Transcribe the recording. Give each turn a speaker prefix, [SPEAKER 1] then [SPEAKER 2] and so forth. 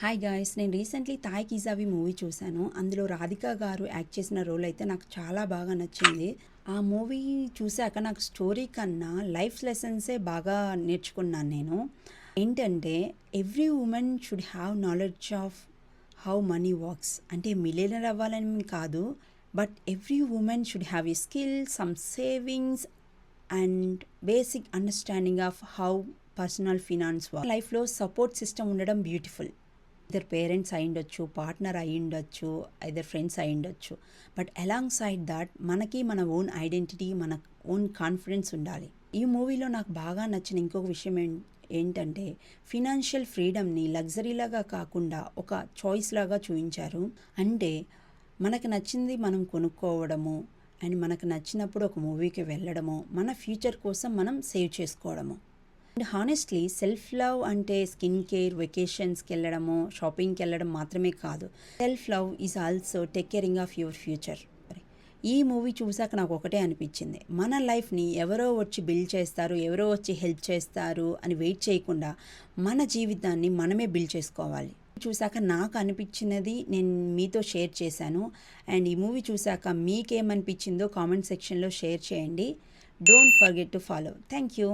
[SPEAKER 1] Hi guys, నేను recently Thai కీజావి movie చూశాను. అందులో రాధిక గారు యాక్ట్ చేసిన రోల్ అయితే నాకు చాలా బాగా నచ్చింది. ఆ మూవీ చూశాక నాకు స్టోరీ కన్నా లైఫ్ లెసన్సే బాగా నేర్చుకున్నాను నేను. ఏంటంటే every women should have knowledge of how many works. అంటే మిలియనర్ అవ్వాలని కాదు, but every women should have a skill, some savings and basic understanding of how personal finance work. లైఫ్లో సపోర్ట్ సిస్టమ్ ఉండడం బ్యూటిఫుల్. ఇద్దరు పేరెంట్స్ అయ్యుండొచ్చు, partner అయ్యుండొచ్చు, ఇద్దరు friends అయ్యుండొచ్చు. బట్ అలాంగ్ సైడ్ దాట్ మనకి మన ఓన్ ఐడెంటిటీ, మన ఓన్ కాన్ఫిడెన్స్ ఉండాలి. ఈ మూవీలో నాకు బాగా నచ్చిన ఇంకొక విషయం ఏంటంటే ఫినాన్షియల్ ఫ్రీడమ్ని లగ్జరీలాగా కాకుండా ఒక చాయిస్ లాగా చూపించారు. అంటే మనకు నచ్చింది మనం కొనుక్కోవడము అండ్ మనకు నచ్చినప్పుడు ఒక మూవీకి వెళ్ళడము, మన ఫ్యూచర్ కోసం మనం సేవ్ చేసుకోవడము. అండ్ హానెస్ట్లీ సెల్ఫ్ లవ్ అంటే స్కిన్ కేర్, వెకేషన్స్కి వెళ్ళడము, షాపింగ్కి వెళ్ళడం మాత్రమే కాదు. Self love is also take caring of your future. ఈ మూవీ చూసాక నాకు ఒకటే అనిపించింది, మన లైఫ్ని ఎవరో వచ్చి బిల్డ్ చేస్తారు, ఎవరో వచ్చి హెల్ప్ చేస్తారు అని వెయిట్ చేయకుండా మన జీవితాన్ని మనమే బిల్డ్ చేసుకోవాలి. చూసాక నాకు అనిపించినది నేను మీతో షేర్ చేశాను. అండ్ ఈ మూవీ చూసాక మీకేమనిపించిందో కామెంట్ సెక్షన్లో షేర్ చేయండి. Don't forget to follow. Thank you.